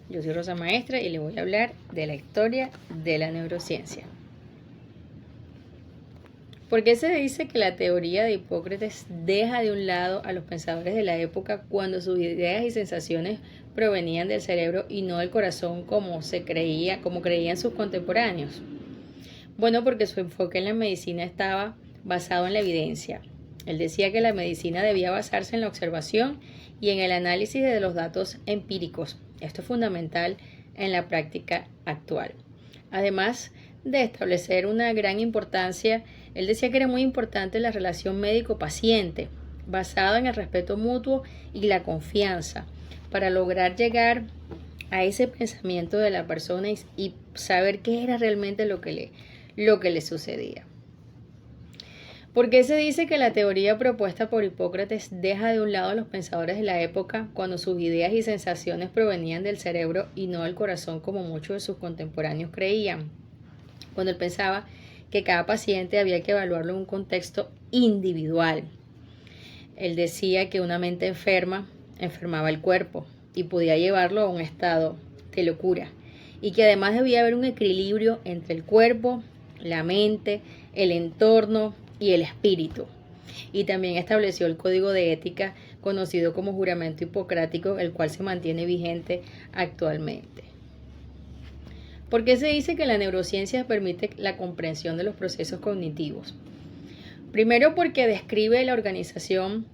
Yo soy Rosa Maestra y les voy a hablar de la historia de la neurociencia. ¿Por qué se dice que la teoría de Hipócrates deja de un lado a los pensadores de la época cuando sus ideas y sensaciones provenían del cerebro y no del corazón como creían sus contemporáneos? Bueno, porque su enfoque en la medicina estaba basado en la evidencia. Él decía que la medicina debía basarse en la observación y en el análisis de los datos empíricos. Esto es fundamental en la práctica actual. Además de establecer una gran importancia, él decía que era muy importante la relación médico-paciente, basada en el respeto mutuo y la confianza, para lograr llegar a ese pensamiento de la persona y saber qué era realmente lo que le sucedía. ¿Por qué se dice que la teoría propuesta por Hipócrates deja de un lado a los pensadores de la época cuando sus ideas y sensaciones provenían del cerebro y no del corazón como muchos de sus contemporáneos creían? Cuando él pensaba que cada paciente había que evaluarlo en un contexto individual. Él decía que una mente enferma enfermaba el cuerpo y podía llevarlo a un estado de locura, y que además debía haber un equilibrio entre el cuerpo, la mente, el entorno y el espíritu. Y también estableció el código de ética conocido como juramento hipocrático, el cual se mantiene vigente actualmente. ¿Por qué se dice que la neurociencia permite la comprensión de los procesos cognitivos? Primero, porque describe la organización,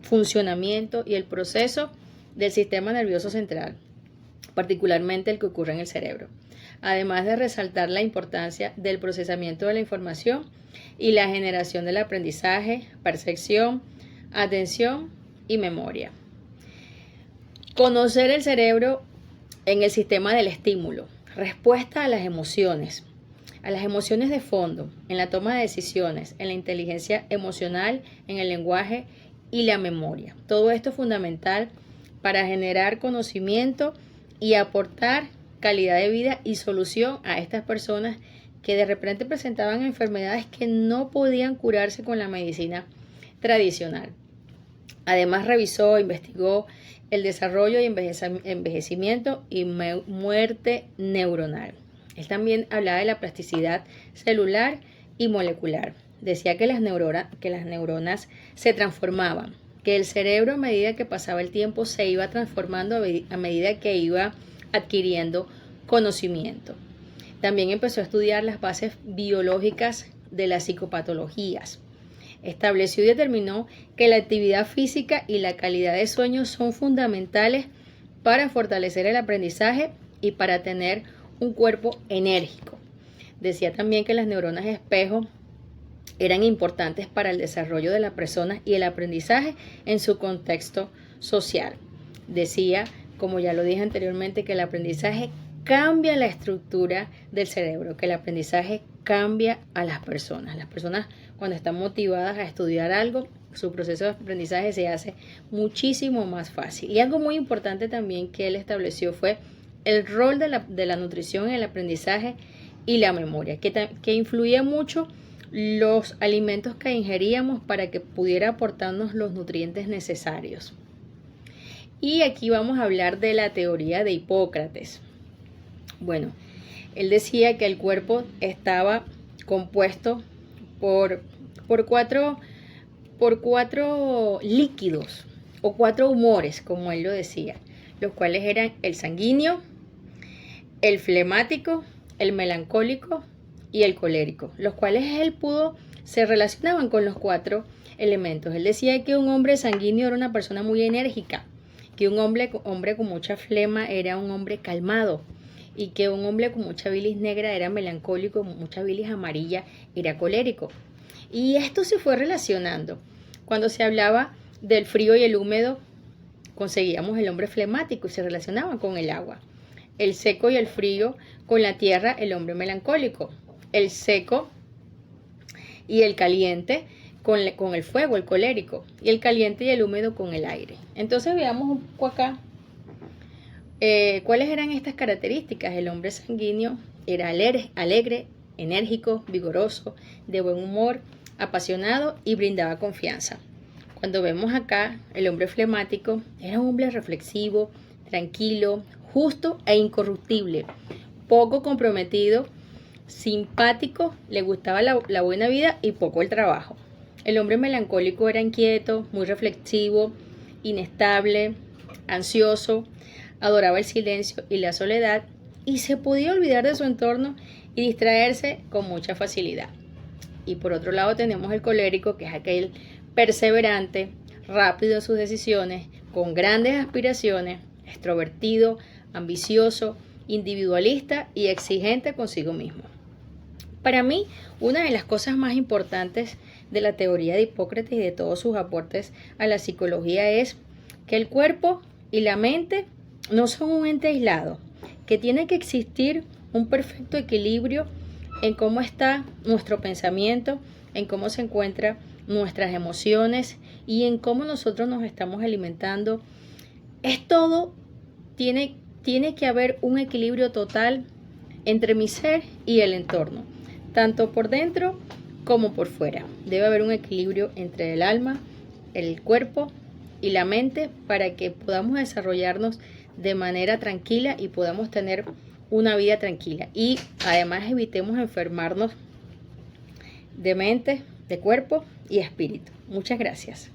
funcionamiento y el proceso del sistema nervioso central, particularmente el que ocurre en el cerebro, además de resaltar la importancia del procesamiento de la información y la generación del aprendizaje, percepción, atención y memoria. Conocer el cerebro en el sistema del estímulo, respuesta a las emociones de fondo, en la toma de decisiones, en la inteligencia emocional, en el lenguaje y la memoria. Todo esto es fundamental para generar conocimiento y aportar calidad de vida y solución a estas personas que de repente presentaban enfermedades que no podían curarse con la medicina tradicional. Además revisó, investigó el desarrollo y envejecimiento y muerte neuronal. Él también hablaba de la plasticidad celular y molecular. Decía que las neuronas se transformaban, que el cerebro a medida que pasaba el tiempo se iba transformando a medida que iba adquiriendo conocimiento. También empezó a estudiar las bases biológicas de las psicopatologías. Estableció y determinó que la actividad física y la calidad de sueño son fundamentales para fortalecer el aprendizaje y para tener un cuerpo enérgico. Decía también que las neuronas espejo eran importantes para el desarrollo de la persona y el aprendizaje en su contexto social. Decía, como ya lo dije anteriormente, que el aprendizaje cambia la estructura del cerebro, que el aprendizaje cambia a las personas. Las personas, cuando están motivadas a estudiar algo, su proceso de aprendizaje se hace muchísimo más fácil. Y algo muy importante también que él estableció fue el rol de la nutrición en el aprendizaje y la memoria, que influía mucho los alimentos que ingeríamos para que pudiera aportarnos los nutrientes necesarios. Y aquí vamos a hablar de la teoría de Hipócrates. Bueno, él decía que el cuerpo estaba compuesto por cuatro líquidos o 4 humores, como él lo decía, los cuales eran el sanguíneo, el flemático, el melancólico y el colérico, los cuales se relacionaban con los 4 elementos. Él decía que un hombre sanguíneo era una persona muy enérgica, que un hombre con mucha flema era un hombre calmado, y que un hombre con mucha bilis negra era melancólico, con mucha bilis amarilla era colérico. Y esto se fue relacionando. Cuando se hablaba del frío y el húmedo, conseguíamos el hombre flemático y se relacionaban con el agua. El seco y el frío con la tierra, el hombre melancólico. El seco y el caliente con el fuego, el colérico. Y el caliente y el húmedo con el aire. Entonces veamos un poco acá cuáles eran estas características. El hombre sanguíneo era alegre, enérgico, vigoroso, de buen humor, apasionado y brindaba confianza. Cuando vemos acá, el hombre flemático era un hombre reflexivo, tranquilo, justo e incorruptible, poco comprometido, simpático, le gustaba la buena vida y poco el trabajo. El hombre melancólico era inquieto, muy reflexivo, inestable, ansioso, adoraba el silencio y la soledad y se podía olvidar de su entorno y distraerse con mucha facilidad. Y por otro lado tenemos el colérico, que es aquel perseverante, rápido en sus decisiones, con grandes aspiraciones, extrovertido, ambicioso, individualista y exigente consigo mismo. Para mí, una de las cosas más importantes de la teoría de Hipócrates y de todos sus aportes a la psicología es que el cuerpo y la mente no son un ente aislado, que tiene que existir un perfecto equilibrio en cómo está nuestro pensamiento, en cómo se encuentran nuestras emociones y en cómo nosotros nos estamos alimentando. Es todo, tiene que haber un equilibrio total entre mi ser y el entorno, tanto por dentro como por fuera. Debe haber un equilibrio entre el alma, el cuerpo y la mente para que podamos desarrollarnos de manera tranquila y podamos tener una vida tranquila. Y además evitemos enfermarnos de mente, de cuerpo y espíritu. Muchas gracias.